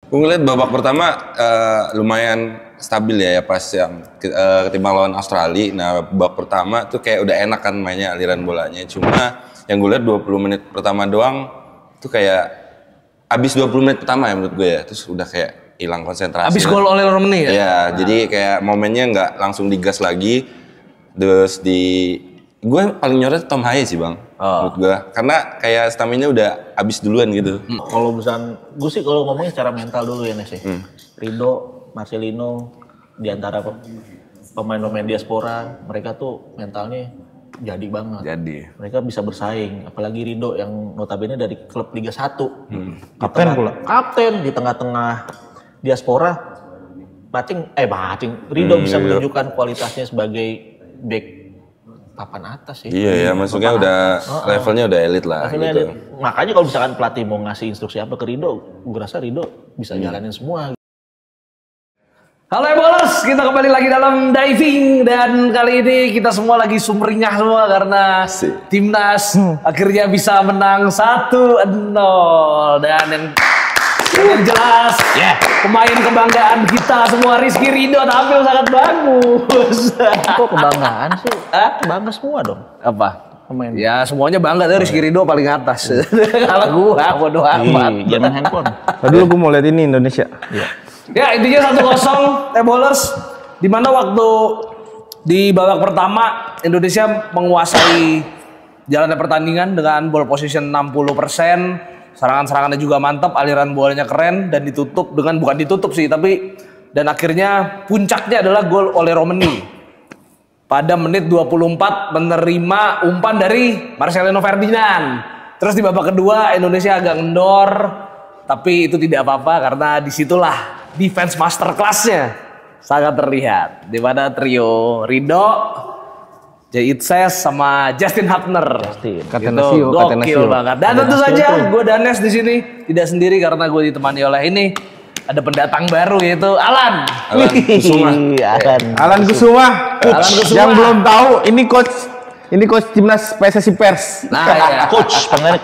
Gue ngeliat babak pertama lumayan stabil ya pas yang ketimbang lawan Australia. Nah babak pertama tuh kayak udah enak kan mainnya aliran bolanya. Cuma yang gue liat 20 menit pertama doang tuh kayak abis 20 menit pertama ya menurut gue ya. Terus udah kayak hilang konsentrasi. Abis gol oleh Romani ya? Iya, jadi kayak momennya nggak langsung digas lagi. Terus gue paling nyorot Tom Haye sih bang, menurut gue. Karena kayak stamina udah habis duluan gitu. Kalau misalnya, gue sih kalau ngomongin secara mental dulu ya Nes. Rido, Marcelino, di antara pemain-pemain diaspora, mereka tuh mentalnya jadi banget. Mereka bisa bersaing, apalagi Rido yang notabene dari klub Liga 1. Kapten pula. Kapten di tengah-tengah diaspora. Rido bisa menunjukkan kualitasnya sebagai back papan atas sih. Iya ya, maksudnya udah levelnya udah elit lah gitu. Makanya kalau misalkan pelatih mau ngasih instruksi apa ke Rido, gue rasa Rido bisa jalanin semua. Halo Ebolers, kita kembali lagi dalam diving dan kali ini kita semua lagi sumringah semua karena timnas akhirnya bisa menang 1-0 dan yang jelas pemain kebanggaan kita semua Rizky Ridho tampil sangat bagus. Kok kebanggaan sih? Bangga semua dong. Apa? Pemain. Ya semuanya bangga tuh Rizky Ridho paling atas. Kalau gua bodo amat. Jangan handphone. Tadi dulu gua mau lihat ini Indonesia. Ya intinya 1-0 Ebolers, di mana waktu di babak pertama Indonesia menguasai jalannya pertandingan dengan ball position 60%. Serangan-serangannya juga mantap, aliran bolanya keren dan ditutup dengan bukan ditutup sih tapi dan akhirnya puncaknya adalah gol oleh Romani. Pada menit 24 menerima umpan dari Marcelino Ferdinand. Terus di babak kedua Indonesia agak ngendor tapi itu tidak apa-apa karena disitulah defense masterclass-nya sangat terlihat. Di mana trio Ridho, Jay Itzes sama Justin Hapner. Itu gokil banget. Dan tentu saja gue Danes di sini tidak sendiri karena gue ditemani oleh ini ada pendatang baru yaitu Alan Kusuma. Alan Kusuma. Yang belum tahu ini coach timnas PSSI Pers. Nah, ya.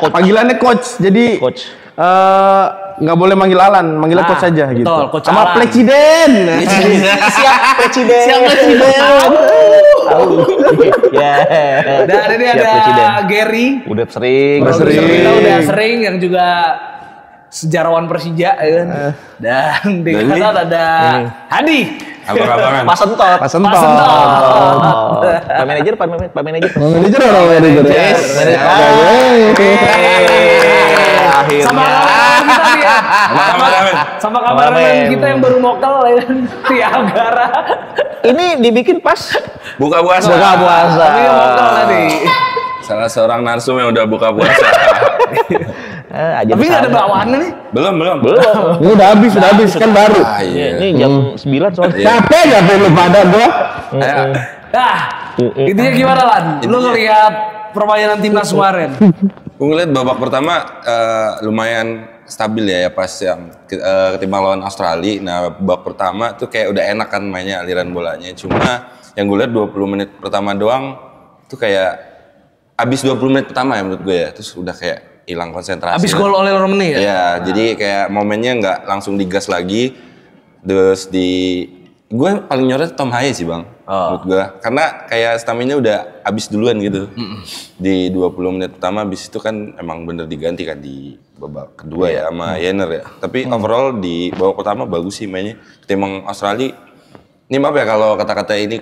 Panggilannya coach. Jadi nggak boleh manggil Alan, manggilnya coach saja gitu. Coach sama Alan. presiden. Siap presiden. Dan ini ada Gary. Udah sering. Kita udah sering yang juga sejarawan Persija ya kan. Dan di kanan ada Hadi. Apa kabar? Pak Sentot. Pak manajer. Sama kameramen kita yang baru mokal ya kan. Tiagara. Ini dibikin pas Buka puasa. Ini yang mokal tadi. Salah seorang narsum yang udah buka puasa. Tapi nggak ada bawaannya nih. Belum. Ini udah habis kan baru. Ini jam 9 soalnya. Capek lu pada gua. Nah, intinya gimana Lan? Lu ngelihat permainan timnas kemarin? Gue ngeliat babak pertama lumayan stabil ya pas yang ketimbang lawan Australia. Nah babak pertama tuh kayak udah enak kan mainnya aliran bolanya. Cuma yang gue liat 20 menit pertama doang tuh kayak abis 20 menit pertama ya menurut gue ya. Terus udah kayak hilang konsentrasi. Abis gol oleh Romani ya? Iya, jadi kayak momennya nggak langsung digas lagi. Terus gue paling nyorot Tom Haye sih bang, menurut gue. Karena kayak stamina udah habis duluan gitu. Di 20 menit pertama, habis itu kan emang bener diganti kan di babak kedua ya sama Yenner ya. Tapi overall di babak pertama bagus sih mainnya. Ketimbang Australia, ini maaf ya kalau kata-kata ini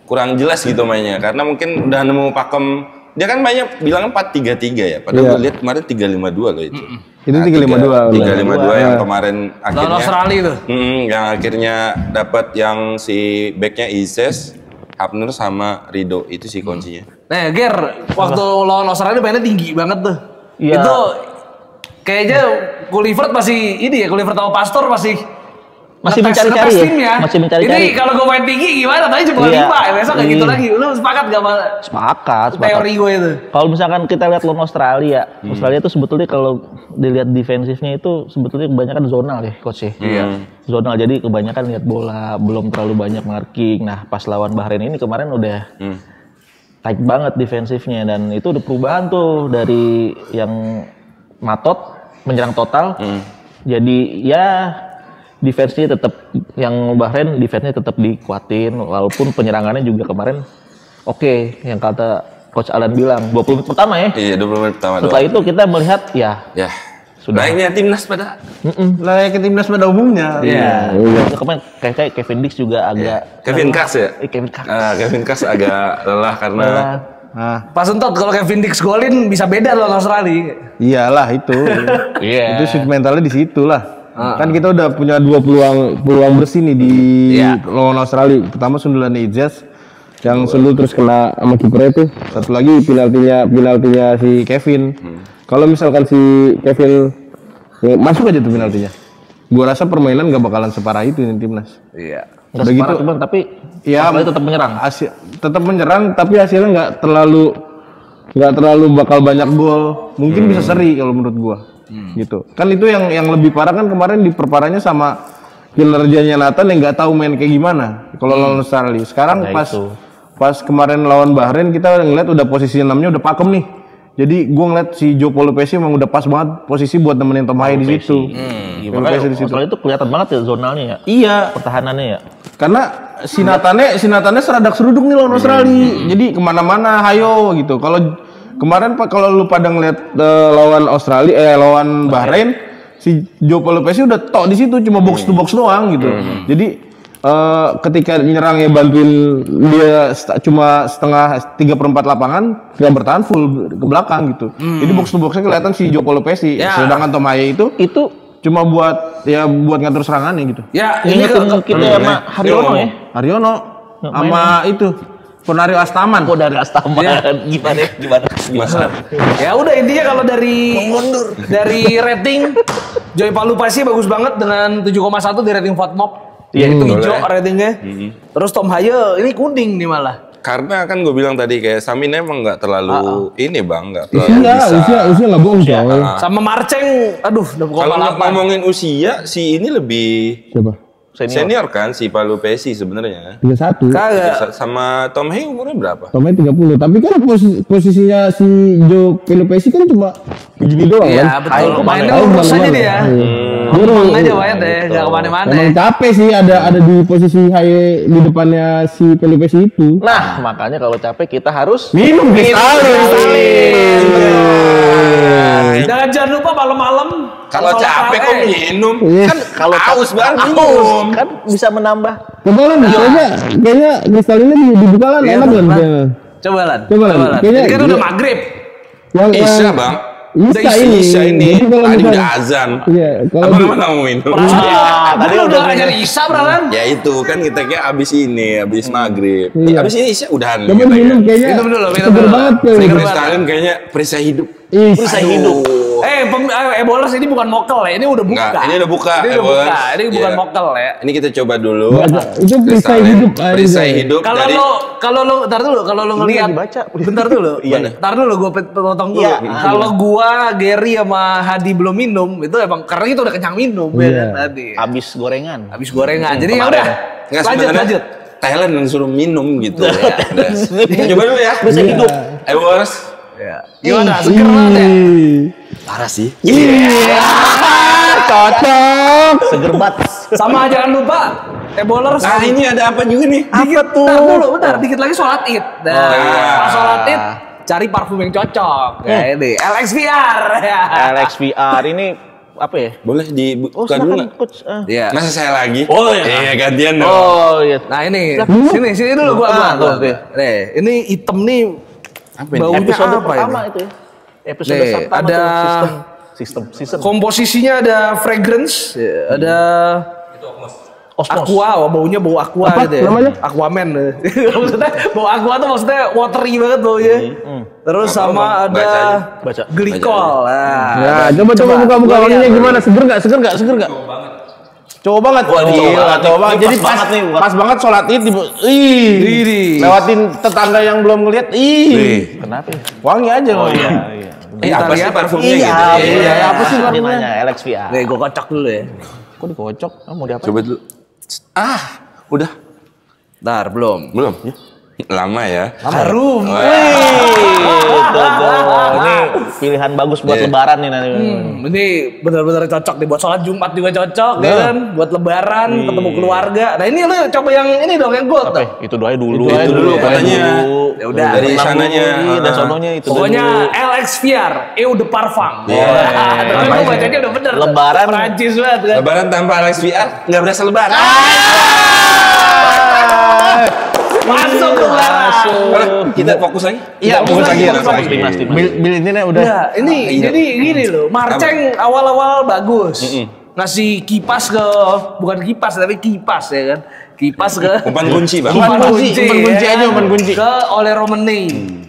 kurang jelas gitu mainnya. Karena mungkin udah nemu pakem. Dia kan mainnya bilang 4-3-3 ya. Padahal gue lihat kemarin 3-5-2 loh itu. Itu 3-5-2. 3-5-2 yang kemarin akhirnya. Lawan Australia tuh. Yang akhirnya dapat yang si backnya Itzes, Hapner sama Ridho itu sih kuncinya. Nah, Ger, waktu lawan Australia mainnya tinggi banget tuh. Iya. Itu kayaknya Kulivert masih ini ya, Kulivert sama Pastor masih mencari-cari ya. Masih mencari-cari. Ini kalau gue main tinggi gimana? Tadi cuma 5 ya, besok kayak gitu lagi. Lu sepakat gak sama Sepakat. teori gue itu? Kalau misalkan kita lihat lawan Australia, Australia itu sebetulnya kalau dilihat defensifnya itu sebetulnya kebanyakan zonal ya coach ya. Zonal, jadi kebanyakan lihat bola, belum terlalu banyak marking. Nah pas lawan Bahrain ini kemarin udah tight banget defensifnya dan itu udah perubahan tuh dari yang matot menyerang total. Jadi ya defense-nya tetap yang Bahrain defense-nya tetap dikuatin walaupun penyerangannya juga kemarin oke, yang kata Coach Alan bilang 20 menit pertama ya. Iya, 20 menit pertama. Setelah itu kita melihat ya sudah. Layaknya timnas pada Layaknya timnas pada umumnya. Iya. Kemarin kayak Kevin Dix juga agak Kevin Kax ya? Kevin Kax. Kevin Kax agak lelah karena Pas entot kalau Kevin Dix golin bisa beda lawan Australia. Iyalah itu. Iya. Itu shoot mentalnya di situ lah. Kan kita udah punya 2 peluang bersih nih di lawan Australia. Pertama sundulan Ijaz yang sundul terus kena sama kipernya tuh. Satu lagi penaltinya si Kevin. Kalau misalkan si Kevin masuk aja tuh penaltinya. Gua rasa permainan gak bakalan separah itu ini timnas. Iya. Nggak separah tuh Bang, tapi Ya, Australia tetap menyerang. Tetap menyerang, tapi hasilnya nggak terlalu bakal banyak gol. Mungkin bisa seri kalau menurut gua. Gitu. Kan itu yang lebih parah kan kemarin diperparahnya sama kinerjanya Nathan yang nggak tahu main kayak gimana kalau lawan Australia. Sekarang pas kemarin lawan Bahrain kita ngeliat udah posisi 6-nya udah pakem nih. Jadi gua ngeliat si Joe Polupesi emang udah pas banget posisi buat nemenin Tom Haye di situ. Makanya Australia itu kelihatan banget ya zonalnya ya. Iya. Pertahanannya ya. Karena si Nathannya seradak seruduk nih lawan Australia. Jadi kemana-mana hayo gitu. Kalau kemarin kalau lu pada ngeliat lawan Australia lawan Bahrain si Joe Polupesi udah tok di situ cuma box to box doang gitu. Jadi ketika nyerangnya bantuin dia cuma setengah 3/4 lapangan nggak bertahan full ke belakang gitu. Jadi box to boxnya kelihatan si Joe Polupesi. Sedangkan Tom Haye itu cuma buat ngatur serangannya gitu. Ya, ini kita sama Haryono ya. Haryono sama itu Ponario Astaman. Ponario Astaman. Gimana? Ya udah intinya kalau dari rating Joy Palupasi bagus banget dengan 7,1 di rating FOTMOB. Itu hijau ratingnya. Terus Tom Haye ini kuning nih malah. karena kan gue bilang tadi kayak Samin emang nggak terlalu ini bang, nggak terlalu usia nggak bohong coy. Sama Marceng, aduh udah Kalau ngomongin usia, si ini lebih Siapa? senior kan si Palu Pesi sebenarnya. 31. Kagak. Sama Tom Haye umurnya berapa? Tomnya 30. Tapi kan posisinya si Joe Pelopesi kan cuma begini doang kan. Iya betul. Mainnya lurus aja dia. Ngomong aja Wayat deh, nggak kemana-mana. Emang capek sih ada di posisi Haye di depannya si Pelopesi itu. Nah, makanya kalau capek kita harus Minum kristalin. Dan jangan lupa malam-malam Kalau capek kok minum? kan kalau haus banget haus, minum. kan bisa menambah. Coba lan, kayaknya kristalinnya dibuka lan, enak lan. Coba lan. Kayaknya Ini kan udah maghrib. Isya bang. Isya ini. Tadi udah azan. Iya, kalau Abang mana mau minum? Tadi udah ngajar Isya Bralan. Ya itu kan kita kayak abis ini, abis maghrib. Abis ini Isya udahan. coba minum kayaknya. Minum dulu. Seger banget tuh. Kristalin kayaknya perisai hidup. Perisai hidup. Bolers ini bukan mokel ya, ini udah buka. Enggak, ini udah buka. Ini udah buka. Ini bukan mokel ya. Ini kita coba dulu. Itu perisai hidup. Perisai hidup. Kalau lo ngelihat bentar dulu. Ntar dulu gue potong dulu. Kalau gua Gary sama Hadi belum minum, itu emang karena itu udah kenyang minum ya tadi. Habis gorengan. Jadi ya udah. Lanjut. Thailand yang suruh minum gitu ya. Coba dulu ya. Perisai hidup. Ayo Boris. Gimana? Seger banget ya? Parah sih. Cocok. Seger banget. Sama jangan lupa bolers. Nah ini ada apa juga nih? Apa tuh? Bentar, dikit lagi sholat id. Pas sholat id, cari parfum yang cocok. Ya ini, LXVR. LXVR ini apa ya? Boleh dibuka dulu nggak? Coach. Iya. Masa saya lagi? Oh iya. Iya gantian dong. Oh iya. Nah ini, sini dulu gua. Nih, ini hitam nih. Apa ini? Baunya Episode apa pertama ini? itu ya. Episode Nih, pertama ada sistem. komposisinya ada fragrance, ada aqua, baunya bau aqua Apa gitu ya. namanya? Aquaman. Maksudnya bau aqua tuh maksudnya watery banget baunya. Terus sama ada Baca. glikol. Ya, coba buka wanginya gimana? Seger nggak? Coba banget. Wah, Coba banget. Jadi pas banget nih, pas banget sholat id. Lewatin tetangga yang belum ngeliat. Kenapa? Ya? Wangi aja. Oh iya. Apa sih parfumnya gitu? Iya, apa sih Dia parfumnya? nanya LXVR. Nih, gua kocok dulu ya. Kok dikocok? Mau diapain? Coba dulu. Udah. Ntar, belum. Belum? Lama ya. Harum. Ini pilihan bagus buat lebaran nih nanti. Ini benar-benar cocok nih buat sholat Jumat juga cocok ya kan, buat lebaran ketemu keluarga. Nah ini lu coba yang ini dong yang gold. Apa? Itu doanya dulu. Itu dulu katanya. Ya udah. Dari sananya. Dan sononya itu. Pokoknya LX VR, Eau de Parfum. Tapi gue bacanya udah bener. Lebaran. Prancis banget kan. Lebaran tanpa Alex VR nggak berasa lebaran. Masuk lebaran. Kita fokus lagi. Iya, fokus lagi. Timnas. Bil ini udah. Ya, ini jadi gini loh. Marceng awal-awal bagus. Ngasih kipas ke bukan kipas tapi kipas ya kan. Kipas ke Umpan kunci, Bang. Umpan kunci ya aja, kan? umpan kunci. Ke oleh Romani.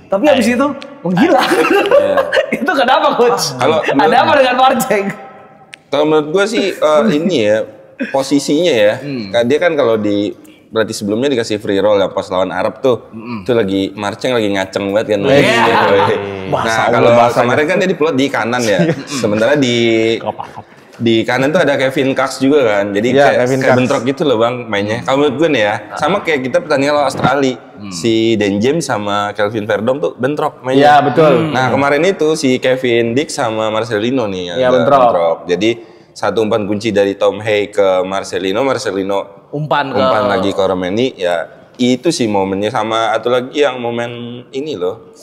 Tapi habis itu menghilang. Itu kenapa coach? Kalau Ada apa dengan Marceng? Kalau menurut gue sih ini ya posisinya ya. Dia kan kalau berarti sebelumnya dikasih free roll ya pas lawan Arab tuh. Itu lagi Marceng lagi ngaceng banget kan. Nah, kalau kemarin kan dia diplot di kanan ya. Sementara di kanan tuh ada Kevin Kax juga kan. Jadi kayak bentrok gitu loh Bang mainnya. Kalau menurut gue nih ya, sama kayak kita pertandingan lawan Australia. Si Dan James sama Kelvin Verdong tuh bentrok mainnya. Iya, betul. Nah, kemarin itu si Kevin Dix sama Marcelino nih yang bentrok. Jadi satu umpan kunci dari Tom Hay ke Marcelino Umpan lagi ke Romani ya. Itu sih momennya sama atau lagi yang momen ini loh.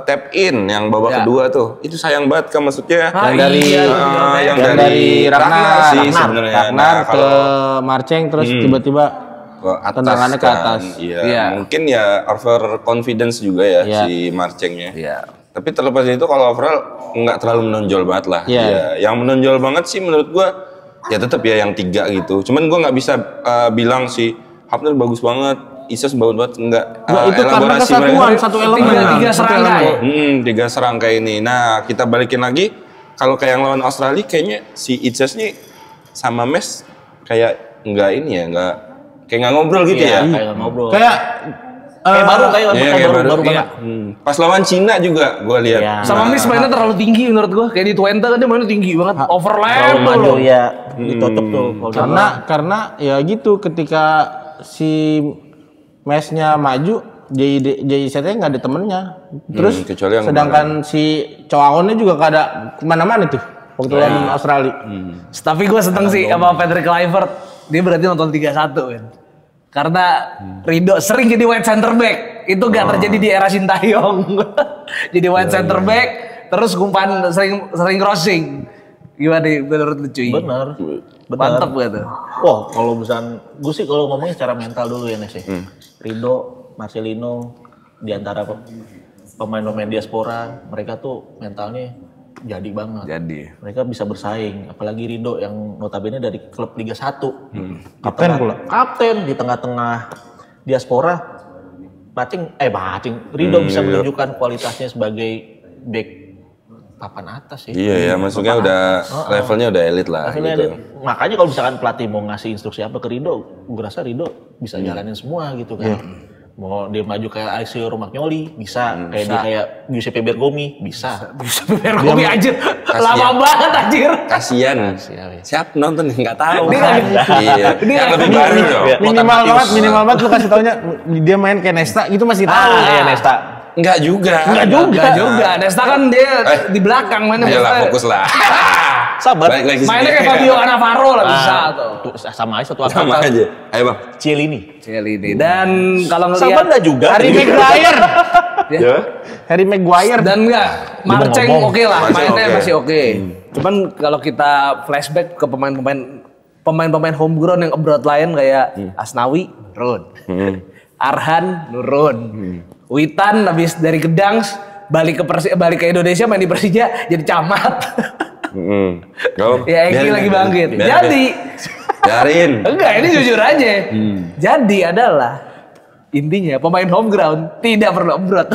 Tap in yang babak kedua tuh. Itu sayang banget kan maksudnya. Yang dari Ragnar sih sebenarnya. Ragnar ke Marceng terus tiba-tiba tendangannya ke atas. Iya, mungkin ya over confidence juga ya si Marcengnya. Iya. Tapi terlepas dari itu kalau overall nggak terlalu menonjol banget lah. Iya. Yang menonjol banget sih menurut gua ya tetap ya yang 3 gitu. Cuman gua nggak bisa bilang si Hafner bagus banget, Ises bagus banget enggak. Itu karena kesatuan satu elemen. Tiga serangkai. 3 serangkai ini. Nah, kita balikin lagi kalau kayak yang lawan Australia kayaknya si Ises nih sama Mes kayak enggak ini ya, enggak kayak nggak ngobrol gitu ya. Kayak ngobrol. Kayak baru Iya. Pas lawan Cina juga gue lihat. Iya. Sama Miss mainnya terlalu tinggi menurut gua. Kayak di Twente kan dia mainnya tinggi banget. Overlap maju loh. ya. Ditutup tuh. Karena ya gitu ketika si Mesnya maju, JIC-nya nggak ada temennya. Terus kecuali yang sedangkan si Coaonnya juga nggak ada kemana-mana tuh waktu lawan Australia. Tapi gue seneng sih sama Patrick Kluivert. Dia berarti nonton 3-1 kan. Karena Rido sering jadi wide center back. Itu gak terjadi di era Sintayong. Jadi wide center back, terus umpan sering crossing. Gimana nih menurut lu cuy? Bener. Mantap gitu. Wah, kalau misalnya gue sih kalau ngomongin secara mental dulu ya Nes. Rido, Marcelino, di antara pemain-pemain diaspora, mereka tuh mentalnya jadi banget. Mereka bisa bersaing, apalagi Rido yang notabene dari klub Liga 1. Kapten pula. Kapten di tengah-tengah diaspora. Rido bisa menunjukkan kualitasnya sebagai back papan atas sih. Iya ya, maksudnya udah levelnya udah elit lah gitu. Makanya kalau misalkan pelatih mau ngasih instruksi apa ke Rido, gue rasa Rido bisa jalanin semua gitu kan. Mau dia maju kayak Alessio Romagnoli bisa, kayak Giuseppe Bergomi bisa. Giuseppe Bergomi aja lama banget anjir. Kasian. Siap nonton nggak tahu. Iya. Yang lebih baru dong. Minimal banget lu kasih taunya dia main kayak Nesta gitu masih tahu. Nesta. Enggak juga. Nesta kan dia di belakang mainnya. Ayolah fokus lah. Sabar. Mainnya kayak Fabio Cannavaro lah bisa tuh. Sama aja satu Sama angkatan. aja. Ayo Bang. Cielini. Dan kalau ngelihat Sabar enggak juga. Harry Maguire. Ya. Harry Maguire. Dan enggak Marceng oke lah, Marceng mainnya oke. masih oke. Cuman kalau kita flashback ke pemain-pemain homegrown yang abroad lain kayak Asnawi nurun. Arhan nurun. Witan habis dari Gedang balik ke Indonesia main di Persija jadi camat. Ya Egi lagi bangkit. Jadi biarin. enggak, ini jujur aja. Jadi adalah intinya pemain home ground tidak perlu abroad.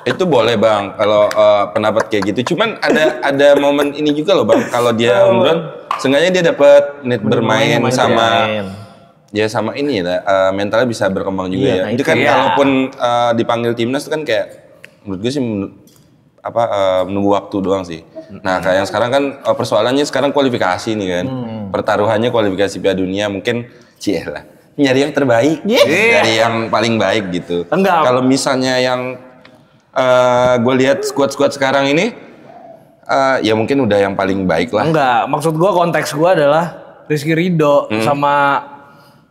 Itu boleh Bang kalau pendapat kayak gitu. Cuman ada momen ini juga loh Bang. Kalau dia home run, seenggaknya dia dapat menit bermain sama ya sama ini lah. Mentalnya bisa berkembang juga ya. Itu kan kalaupun dipanggil timnas itu kan kayak menurut gue sih menunggu waktu doang sih. Nah, kayak yang sekarang kan persoalannya sekarang kualifikasi nih kan. Pertaruhannya kualifikasi Piala Dunia mungkin nyari yang terbaik, dari yang paling baik gitu. Enggak. Kalau misalnya yang gue lihat squad sekarang ini, ya mungkin udah yang paling baik lah. Enggak, maksud gue konteks gue adalah Rizky Ridho sama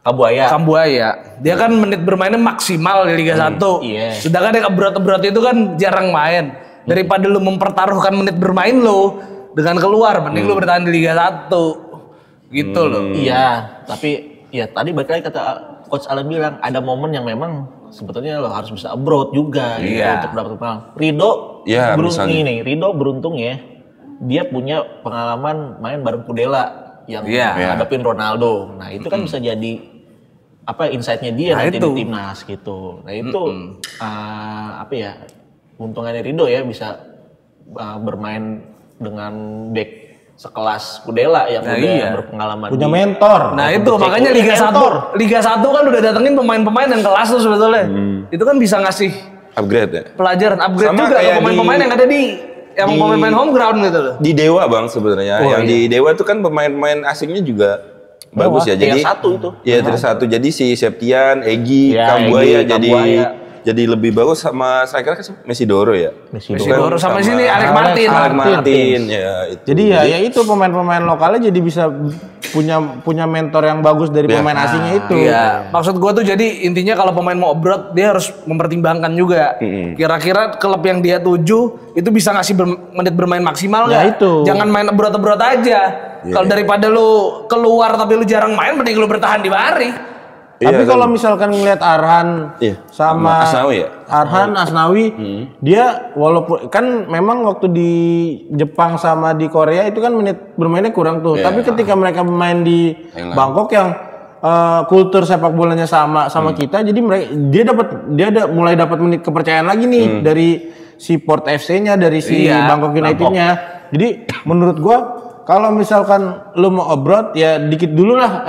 Kambuaya. Dia kan menit bermainnya maksimal di Liga 1. Iya. Sedangkan yang abroad itu kan jarang main. Daripada lu mempertaruhkan menit bermain lu dengan keluar, mending lu bertahan di Liga 1. Gitu loh. Iya, tapi ya tadi balik lagi kata Coach Alan bilang ada momen yang memang sebetulnya lo harus bisa abroad juga gitu, untuk dapat pengalaman. Ridho Ridho beruntung ya, dia punya pengalaman main bareng Kudela yang ngadepin Ronaldo. Nah itu kan bisa jadi insight-nya dia nanti di timnas gitu. Nah itu untungannya Ridho ya bisa bermain dengan back sekelas Kudela yang udah berpengalaman, punya mentor. Nah itu makanya Liga 1 kan udah datengin pemain-pemain yang kelas tuh sebetulnya. Itu kan bisa ngasih upgrade ya. Pelajaran upgrade sama juga ke pemain-pemain yang ada di pemain home ground gitu loh. Di Dewa Bang sebenarnya. Di Dewa itu kan pemain-pemain asingnya juga bagus ya. Jadi tier 1. Jadi si Septian, Egy, Kambuaya jadi lebih bagus sama striker kan Mesidoro ya. Mesidoro sama sini Alec Martin ya itu. Jadi ya itu pemain-pemain lokalnya jadi bisa punya mentor yang bagus dari pemain asingnya itu. Iya. Maksud gua tuh jadi intinya kalau pemain mau abroad dia harus mempertimbangkan juga. Kira-kira klub yang dia tuju itu bisa ngasih menit bermain maksimal nggak? Ya itu. Jangan main abroad aja. Kalau daripada lu keluar tapi lu jarang main, mending lu bertahan di Bari. Tapi kalau misalkan ngelihat Arhan sama Asnawi ya? Asnawi, dia walaupun kan memang waktu di Jepang sama di Korea itu kan menit bermainnya kurang tuh. Tapi ketika mereka bermain di Bangkok yang kultur sepak bolanya sama kita, jadi dia mulai dapat menit kepercayaan lagi nih dari si Port FC-nya, dari si Bangkok United-nya. Jadi menurut gua kalau misalkan lu mau abroad ya dikit dulu lah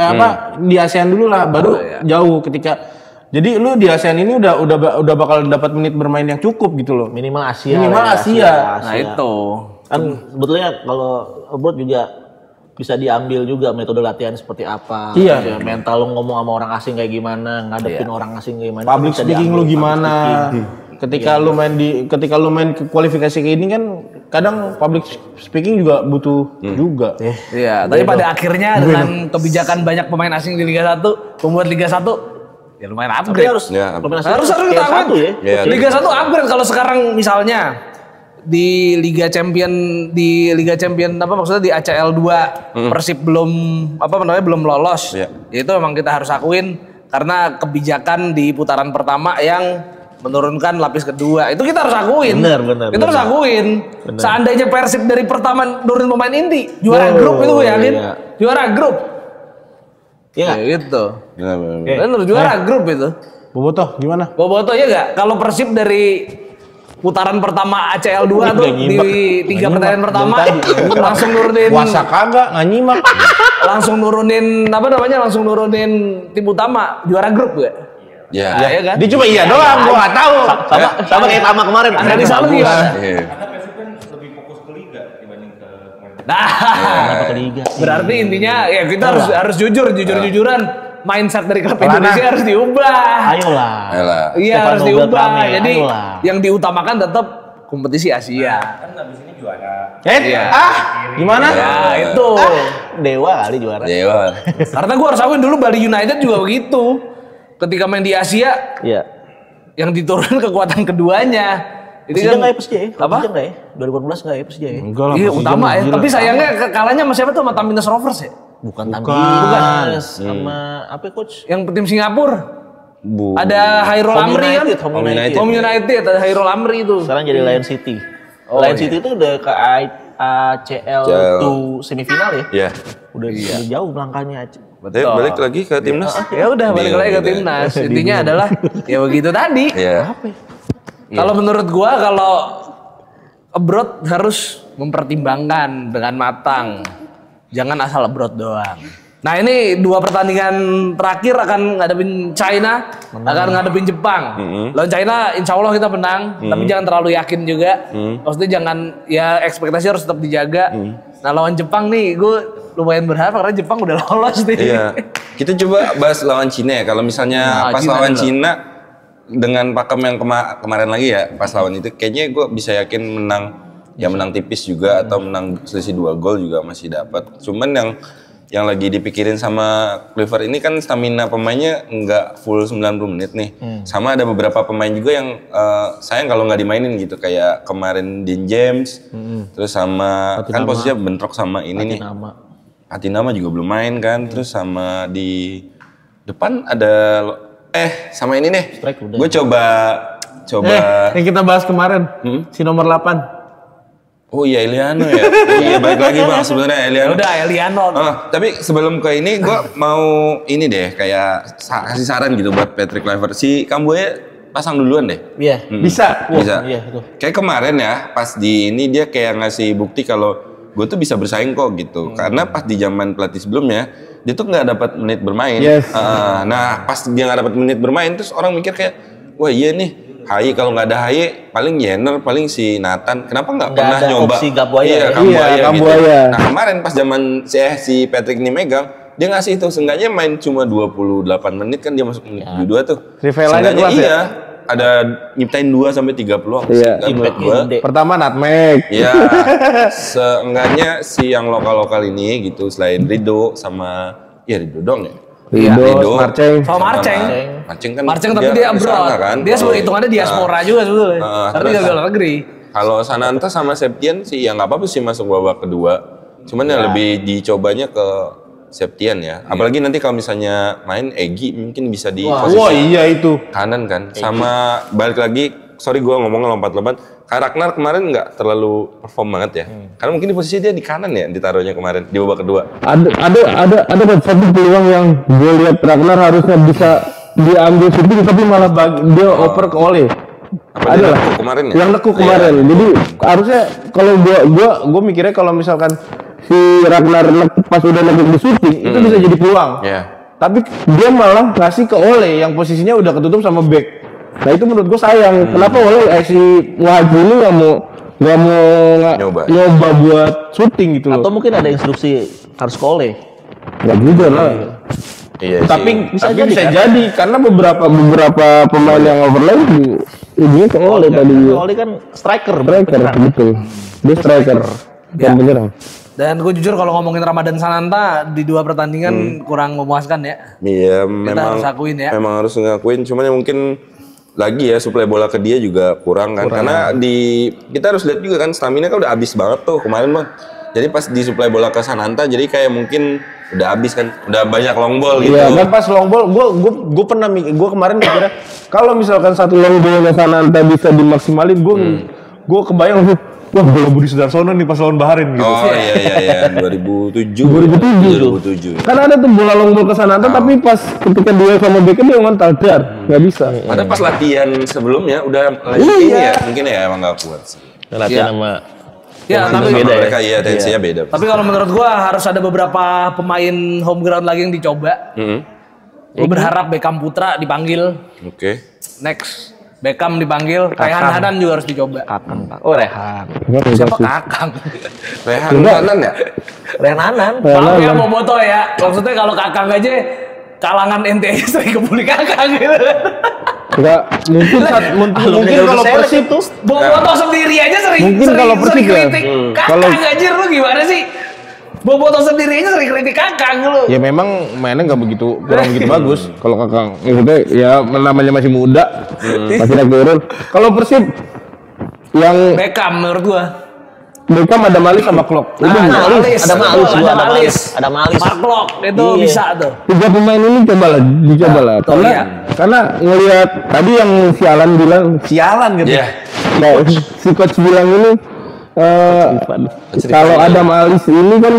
di ASEAN dulu lah baru jauh ketika jadi lu di ASEAN ini udah bakal dapat menit bermain yang cukup gitu loh. Minimal Asia. Nah itu kan sebetulnya kalau abroad juga bisa diambil juga metode latihan seperti apa. Iya. Mental lu ngomong sama orang asing kayak gimana, ngadepin orang asing kayak gimana. Public speaking lu gimana. Ketika lu main ke kualifikasi kayak ini kan kadang public speaking juga butuh juga. Iya, tapi pada akhirnya dengan kebijakan banyak pemain asing di Liga 1 membuat Liga 1 ya lumayan upgrade. Harus kita akui. Liga 1 upgrade kalau sekarang misalnya di Liga Champion maksudnya di ACL 2 Persib belum lolos. Itu memang kita harus akuin karena kebijakan di putaran pertama yang menurunkan lapis kedua itu kita harus akuin. Kita harus akuin. Seandainya Persib dari pertama nurunin pemain inti, juara grup itu gue yakin. Juara grup. Iya gitu. Benar juara grup itu. Bobotoh gimana? Bobotoh ya enggak? Kalau Persib dari putaran pertama ACL 2 tuh di 3 pertandingan pertama langsung nurunin puasa kagak nggak nyimak. Langsung nurunin tim utama juara grup gue. Ya kan? Dia cuma doang, gua nggak tahu. Sama kayak Tama kemarin. Ada di sana gimana? Karena Persib kan lebih fokus ke liga dibanding ke kemarin. Kenapa ke liga? Berarti intinya ya kita harus jujuran mindset dari klub Indonesia harus diubah. Ayolah. Iya harus diubah. Jadi yang diutamakan tetap kompetisi Asia. Kan abis ini juara. Gimana? Ya itu. Dewa kali juara. Karena gua harus akuin dulu Bali United juga begitu. Ketika main di Asia, yang diturunkan kekuatan keduanya. Persija nggak ya Persija? Apa? Persija nggak ya? 2018 nggak ya Persija ya? Enggak lah. Iya utama ya. Tapi sayangnya kalahnya sama siapa tuh? Sama Tampines Rovers ya? Bukan Tampines. Sama apa coach? Yang tim Singapura. Ada Hairul Amri kan? Home United. Ada Hairul Amri itu. Sekarang jadi Lion City. Lion City itu udah ke ACL tuh semifinal ya? Iya. Udah jauh melangkahnya. Balik lagi ke timnas. Ya udah balik lagi ke timnas. Intinya adalah ya begitu tadi. Kalau menurut gua kalau abroad harus mempertimbangkan dengan matang. Jangan asal abroad doang. Nah ini 2 pertandingan terakhir akan ngadepin China, akan ngadepin Jepang. Lawan China insya Allah kita menang, tapi jangan terlalu yakin juga. Maksudnya jangan, ya ekspektasi harus tetap dijaga. Nah lawan Jepang nih gue lumayan berharap karena Jepang udah lolos nih. Iya. Kita coba bahas lawan Cina ya. Kalau misalnya pas lawan Cina dengan pakem yang kemarin lagi ya, pas lawan itu kayaknya gue bisa yakin menang. Ya menang tipis juga atau menang selisih 2 gol juga masih dapat. Cuman yang lagi dipikirin sama Cliver ini kan stamina pemainnya nggak full 90 menit nih. Sama ada beberapa pemain juga yang sayang kalau nggak dimainin gitu. Kayak kemarin Dean James, terus sama Patinama. Kan posisinya bentrok sama ini Patinama. Nih. Patinama juga belum main kan. Terus sama di depan ada sama ini nih. Gue coba yang kita bahas kemarin si nomor 8. Oh iya Eliano ya. Iya balik lagi Bang sebenarnya Eliano. Udah Eliano. Tapi sebelum ke ini gue mau ini deh kayak kasih saran gitu buat Patrick Kluivert. Si Camboya pasang duluan deh. Iya. Bisa. Iya itu. Kayak kemarin ya pas di ini dia kayak ngasih bukti kalau gue tuh bisa bersaing kok gitu. Karena pas di zaman pelatih sebelumnya dia tuh nggak dapat menit bermain. Yes. Nah pas dia nggak dapat menit bermain terus orang mikir kayak wah iya nih. Haye kalau nggak ada Haye paling Jenner paling si Nathan kenapa nggak pernah nyoba opsi Gamboya Gamboya gitu. Nah kemarin pas zaman si Patrick ini megang dia ngasih itu seenggaknya main cuma 28 menit kan dia masuk menit 72 tuh. Seenggaknya iya ada nyiptain 2 sampai 3 peluang. Iya. Pertama nutmeg. Iya. Seenggaknya si yang lokal ini gitu selain Rido sama Rido dong ya. Rido, Marceng. Marceng tapi dia abroad kan. Dia hitungannya diaspora juga sebetulnya. Tapi dia luar negeri. Kalau Sananta sama Septian sih ya nggak apa-apa sih masuk babak kedua. Cuman yang lebih dicobanya ke Septian ya. Apalagi nanti kalau misalnya main Egy mungkin bisa di posisi itu kanan kan. Sama balik lagi, sorry gue ngomongnya lompat-lompat. Ragnar kemarin nggak terlalu perform banget ya. Karena mungkin di posisi dia di kanan ya ditaruhnya kemarin di babak kedua. Ada satu peluang yang gue lihat Ragnar harusnya bisa diambil shooting tapi malah dia oper ke Ole. Ada lah kemarin ya. Yang nekuk kemarin. Jadi harusnya kalau gue mikirnya kalau misalkan si Ragnar pas udah nekuk di shooting itu bisa jadi peluang. Tapi dia malah ngasih ke Ole yang posisinya udah ketutup sama back. Nah itu menurut gue sayang. Kenapa si Wahyu ini nggak mau nyoba buat syuting gitu loh? Atau mungkin ada instruksi harus ke Ole? Nggak juga lah. Iya. Tapi bisa jadi karena beberapa pemain yang overlap ini ke Ole tadi. Ole kan striker betul. Dia striker dan penyerang. Dan gue jujur kalau ngomongin Ramadan Sananta di 2 pertandingan kurang memuaskan ya. Iya, memang harus akuin ya. Memang harus ngakuin, cuman yang mungkin lagi ya suplai bola ke dia juga kurang kan. Karena kita harus lihat juga kan stamina kan udah habis banget tuh kemarin Bang. Jadi pas disuplai bola ke Sananta jadi kayak mungkin udah habis kan, udah banyak long ball gitu. Iya, kan pas long ball gue kemarin mikirnya kalau misalkan satu long ballnya Sananta bisa dimaksimalin gue kebayang tuh wah bola Budi Sudarsono nih pas lawan Bahrain gitu. Oh iya 2007. Kan ada tuh bola long ball ke Sananta tapi pas ketika dia sama Beckham dia ngontal dar, enggak bisa. Padahal pas latihan sebelumnya udah ini ya mungkin ya emang enggak kuat sih. Latihan sama tapi beda mereka ya tensinya beda. Tapi kalau menurut gua harus ada beberapa pemain home ground lagi yang dicoba. Gua berharap Beckham Putra dipanggil. Oke. Next Beckham dipanggil, Rehan Hanan juga harus dicoba. Oh Rehan. Siapa Kakang? Rehan Hanan ya? Rehan Hanan. Maaf ya Boboto ya. Maksudnya kalau Kakang aja kalangan NTI sering kebuli Kakang gitu. Enggak, mungkin kalau Persib tuh Boboto sendiri aja sering kritik. Kakang anjir lu gimana sih? Boboto sendiri aja sering kritik Kakang lu. Ya memang mainnya kurang begitu bagus kalau Kakang. Maksudnya ya namanya masih muda, masih naik turun. Kalau Persib yang Beckham menurut gua. Beckham ada Malis sama Klok. Ada Malis. Mark Klok itu bisa tuh. 3 pemain ini dicoba lah. Karena ngelihat tadi yang sialan gitu. Nah, si coach bilang ini kalau ada Malis ini kan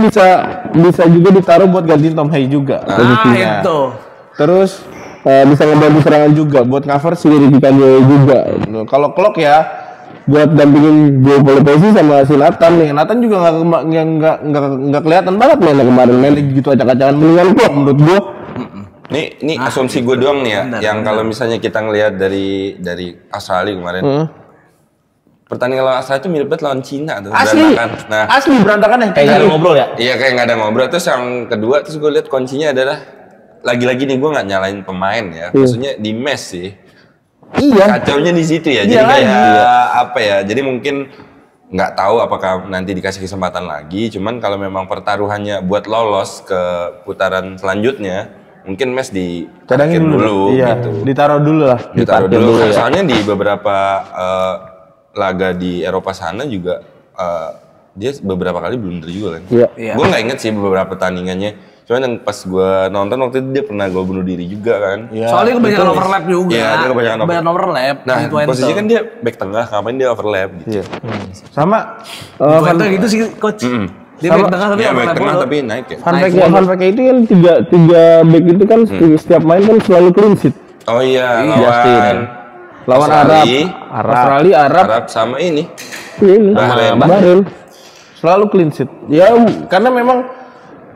bisa juga ditaruh buat gantiin Tom Hay juga. Itu. Terus bisa ngebantu serangan juga buat cover si Ricky Kamboya juga. Kalau Klok ya buat dampingin Joe Polipesi sama si Nathan nih. Nathan juga nggak kelihatan banget mainnya kemarin, mainnya gitu acak-acakan mendingan kok menurut gua. Ini asumsi gue doang nih ya, yang kalau misalnya kita ngelihat dari Australia kemarin, pertandingan lawan Australia itu mirip banget lawan Cina tuh, berantakan. Nah, Asli berantakan ya. Kayak nggak ada ngobrol ya? iya kayak nggak ada ngobrol. Terus yang kedua, terus gue lihat kuncinya adalah lagi-lagi nih gue nggak nyalain pemain ya, maksudnya di mes sih. Iya. Kacaunya di situ ya, jadi kayak apa ya? Jadi mungkin nggak tahu apakah nanti dikasih kesempatan lagi. Cuman kalau memang pertaruhannya buat lolos ke putaran selanjutnya, mungkin mes cadangin dulu iya, gitu. Ditaruh dulu lah. Ditaruh dulu. Ya. Soalnya di beberapa laga di Eropa sana juga dia beberapa kali blunder juga kan. Iya. Gue nggak inget sih beberapa pertandingannya. Cuman yang pas gue nonton waktu itu dia pernah gol bunuh diri juga kan. Ya, soalnya kebanyakan overlap juga. Iya, dia kebanyakan overlap. Nah, posisi kan dia back tengah, ngapain dia overlap gitu. Iya. Sama gitu sih coach. Dia back tengah tapi back tengah tapi naik ya. Fun fact-nya itu kan tiga back itu kan setiap main kan selalu clean sheet. Oh iya, lawan Australia, Arab sama ini. Ini Bahrain. Selalu clean sheet. Ya karena memang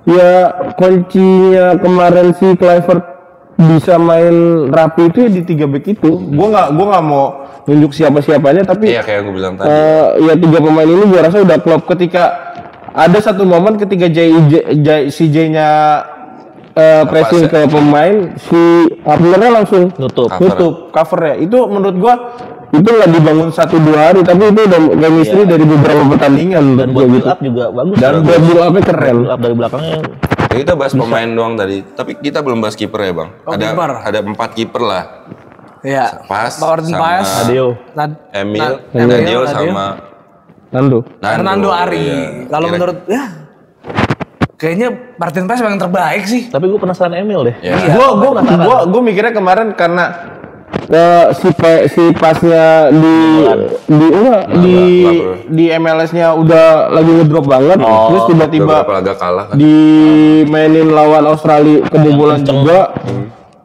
ya kuncinya kemarin si Kluivert bisa main rapi itu ya di 3 back itu. Gua nggak mau nunjuk siapa-siapanya tapi iya kayak gue bilang tadi. Ya 3 pemain ini gua rasa udah klop ketika ada satu momen ketika si J-nya pressing ke pemain, si Abnernya langsung nutup cover ya. Itu menurut gua itu nggak dibangun 1-2 hari, tapi itu udah chemistry dari beberapa pertandingan. Dan buat build up juga bagus. Dan buat build up-nya keren. Build up dari belakangnya. Ya, kita bahas pemain doang tadi, tapi kita belum bahas kiper ya bang. Ada 4 kiper lah. Iya. Pas, sama Adeo, Emil, Nadio sama Fernando Ari. Iya. Kalau menurut kayaknya Martin Paes yang terbaik sih. tapi gue penasaran Emil deh. Iya. Gue mikirnya kemarin karena si pasnya di MLS-nya udah lagi ngedrop banget, terus tiba-tiba laga kalah kan. dimainin lawan Australia kebobolan juga.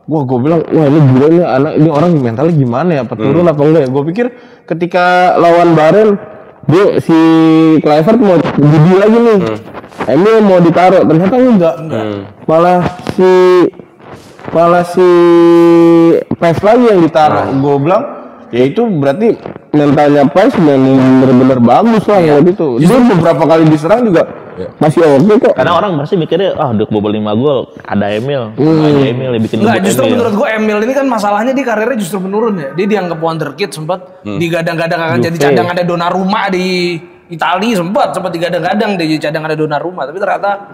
Gue bilang, wah ini gila nih anak ini orang mentalnya gimana ya, apa turun apa enggak ya? Gue pikir ketika lawan Bahrain dia si Kluivert mau jadi lagi nih, Emil mau ditaruh, ternyata enggak. Malah si Paes lagi yang ditaruh. Gue bilang ya itu berarti mentalnya Paes bener-bener bagus lah ya gitu. Dia beberapa kali diserang juga masih oke kok. Karena orang masih mikirnya udah kebobol 5 gol, ada Emil. Ada Emil yang bikin Enggak, justru menurut gue Emil ini kan masalahnya di karirnya justru menurun ya. Dia dianggap wonderkid sempat digadang-gadang akan jadi cadangan ada Donnarumma di Italia, sempat digadang-gadang dia jadi cadangan ada Donnarumma, tapi ternyata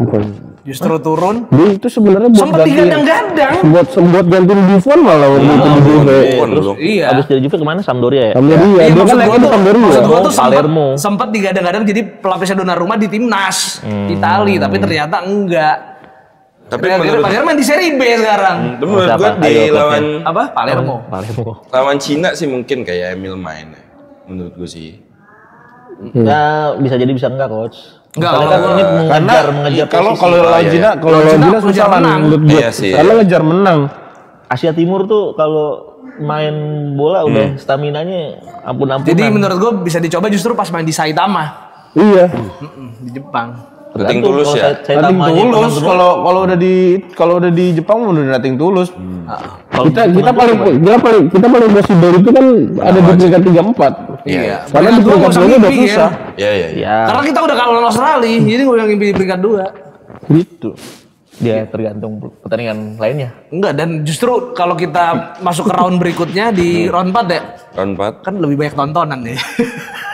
justru turun. Dia itu sebenarnya sempat digadang-gadang. Buat gantiin Buffon malah waktu itu di Juve. Iya. Abis dari Juve kemana? Sampdoria ya? Sampdoria. Dia kan lagi Sampdoria. Maksud gua tuh Palermo. sempat digadang-gadang jadi pelapisnya Donnarumma di timnas Italia, tapi ternyata enggak. Tapi Palermo main di Serie B sekarang. Menurut gue di lawan apa? Palermo. Lawan Cina sih mungkin kayak Emil main. Menurut gue sih. Ya bisa jadi bisa enggak coach. Enggak, ini mengejar kalau lawan Cina susah lah menurut gue. Karena ngejar menang. Asia Timur tuh kalau main bola udah staminanya ampun-ampunan. Jadi menurut gue bisa dicoba justru pas main di Saitama. Iya. Di Jepang. Nating tulus ya. Nating tulus kalau udah di Jepang udah nating tulus. Kita paling possible itu kan ada di peringkat 3-4. Iya. Karena di peringkat 2 udah susah. Iya. Karena kita udah kalah lawan Australia, jadi gue yang ngimpi di peringkat 2. Gitu. Dia tergantung pertandingan lainnya. Enggak, dan justru kalau kita masuk ke round berikutnya di round 4 ya. Round 4 kan lebih banyak tontonan nih.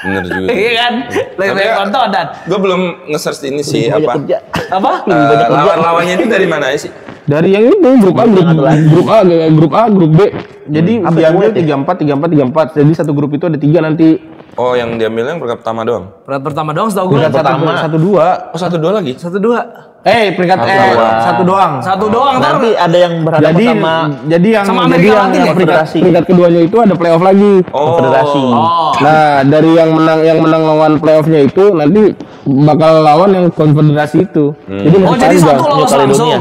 Bener juga. Iya kan? Lebih banyak tontonan. Gue belum nge-search ini sih apa? Lawan-lawannya itu dari mana sih? Dari yang itu grup A, grup B. Jadi diambil 34. Jadi satu grup itu ada 3 nanti. Oh, yang diambil yang peringkat pertama doang. Peringkat pertama doang setahu gue. Peringkat 1-2. Oh, 1-2 lagi. 1-2. Peringkat 1 doang. 1 doang. Nanti ada yang berhadapan sama Amerika Latin ya. Peringkat keduanya itu ada playoff lagi. Konfederasi. Nah, dari yang menang lawan playoffnya itu nanti bakal lawan yang konfederasi itu. Jadi jadi satu lolos langsung.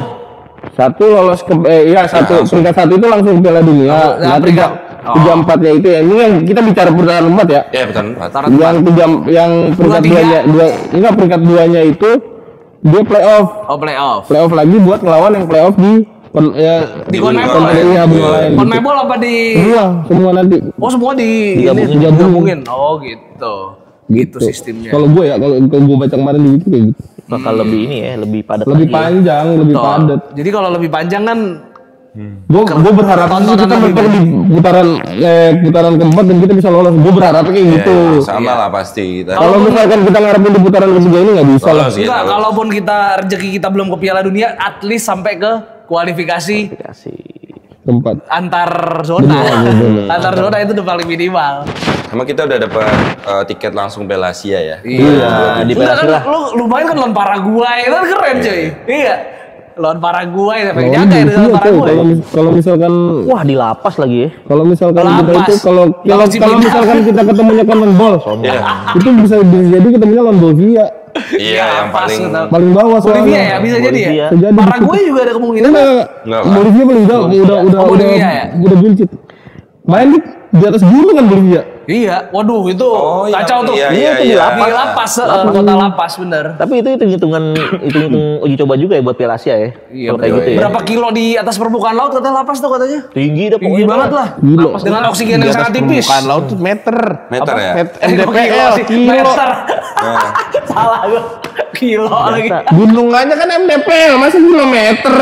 Satu lolos ke peringkat 1 itu langsung Piala Dunia. Nah, 3-4-nya itu ya. Ini yang kita bicara putaran 4 ya. Ya betul. Yang peringkat 2-nya, enggak peringkat 2-nya itu dia playoff. Oh, playoff. Playoff lagi buat ngelawan yang playoff di Di CONMEBOL ya, lain. CONMEBOL apa di Semua nanti. Oh, semua digabungin. Oh, gitu. Gitu sistemnya. Kalau gue ya, kalau gue baca kemarin di itu kayak gitu. Bakal lebih ini ya, lebih padat Lebih lagi. panjang, lebih padat. Jadi kalau lebih panjang kan Gue berharap kita mentok di putaran keempat dan kita bisa lolos. Gue berharapnya kayak gitu. Sama lah pasti kita. Kalau misalkan kita ngarepin di putaran ketiga ini nggak bisa lah. enggak, kalaupun kita rezeki kita belum ke Piala Dunia, at least sampai ke kualifikasi Tempat. antar zona. Antar zona itu udah paling minimal. Sama kita udah dapat tiket langsung Piala Asia ya. Iya, di Udah Piala kan, lu lumayan kan lawan Paraguay, itu kan keren cuy. Iya. Lawan Paraguay sampai jaga ya dengan Paraguay. Kalau misalkan Wah, di lapas lagi ya. kalau misalkan kita Lapas. itu kalau misalkan kita ketemunya Common Ball, itu bisa jadi ketemunya lawan Bolivia. Iya, yang Paling bawah soalnya. Bolivia ya, bisa jadi ya. Bolivia. Bisa jadi. Paraguay juga ada kemungkinan. Enggak lah. Bolivia paling jauh, udah Bolivia ya? buncit. Main di atas gunung kan Bolivia. Iya, waduh itu iya, kacau tuh. iya, Itu di iya. lapas, kota lapas bener. Tapi itu hitung uji coba juga ya buat Piala Asia ya. Iya, Kalau kayak gitu ya. Berapa kilo di atas permukaan laut kata lapas tuh katanya? Tinggi dah Tinggi pokoknya. banget lah. Gila. Dengan oksigen yang sangat tipis. Permukaan laut tuh meter. Meter ya? MDPL kilo. Meter. Salah gua. Kilo lagi. Gunung aja kan MDPL, masa kilometer.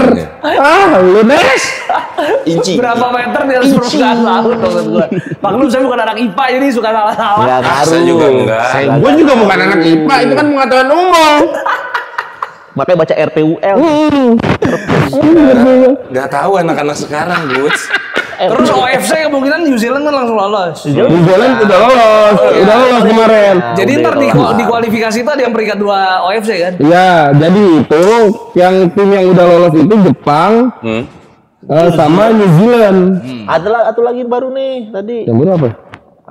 Lu Des. Inci. Berapa meter di atas permukaan laut maksud gua. Maklum saya bukan anak IPA jadi suka salah-salah. Enggak Saya juga enggak. Gue juga bukan anak IPA, itu kan pengetahuan umum. Makanya baca RPUL. Enggak tahu anak-anak sekarang, Gus. Terus OFC kemungkinan New Zealand kan langsung lolos. New Zealand udah lolos kemarin. Jadi ntar di kualifikasi itu ada yang peringkat 2 OFC kan? Ya, jadi itu yang tim yang udah lolos itu Jepang sama New Zealand. Ada satu lagi baru nih tadi. Yang baru apa?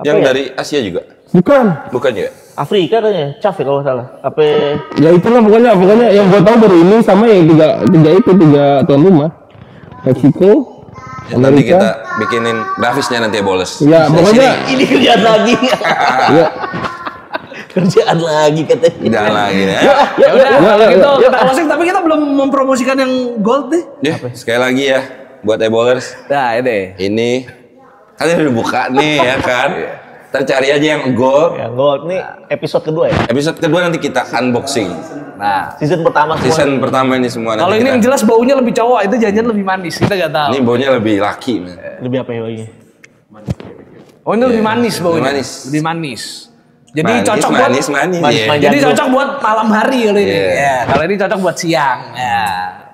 Yang ya? dari Asia juga? Bukan. Bukan ya? Afrika kayaknya, CAF ya kalau nggak salah. Apa? Ya itulah pokoknya yang gue tahu baru ini sama yang tiga tuan rumah. Meksiko, Ya, nanti Amerika. kita bikinin grafisnya nanti ya, Boles. Ya, pokoknya Ini kerjaan lagi. ya. Kerjaan lagi katanya. Jangan lagi ya. Ya udah, ya, gitu ya. kita closing tapi kita belum mempromosikan yang gold deh. Ya, sekali lagi ya buat e-ballers. Nah, ini. Ini kalian udah buka nih ya kan. Ntar cari aja yang gold. Ya, gold nih episode kedua ya. Episode kedua nanti kita unboxing. Nah, Season pertama semua. Season pertama ini semua kalau nanti ini kita. yang jelas baunya lebih cowok, itu janjian lebih manis. Kita nggak tahu. Ini baunya lebih laki, men. Lebih apa ya lagi? Oh, ini lebih manis baunya. manis. Lebih manis. Jadi Manis, cocok manis, buat manis, manis, ya. manis. Jadi cocok buat malam hari kalau ini. Iya. Ya, kalau ini cocok buat siang. Ya.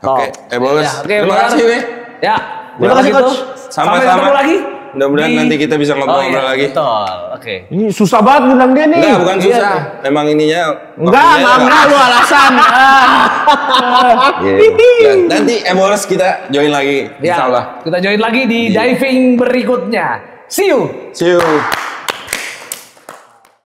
Oke, e-ballers. Ya, oke, Terima benar. kasih nih. Ya. Terima kasih, Gitu. Coach. Sampai Sama-sama. ketemu lagi. Mudah-mudahan nanti kita bisa ngobrol-ngobrol lagi. Betul. Oke. Ini susah banget bintang dia nih. Enggak, bukan susah. Memang ininya. Enggak lu alasan. Iya. Nanti e-ballers kita join lagi. Ya, Insyaallah. kita join lagi di diving berikutnya. See you. See you.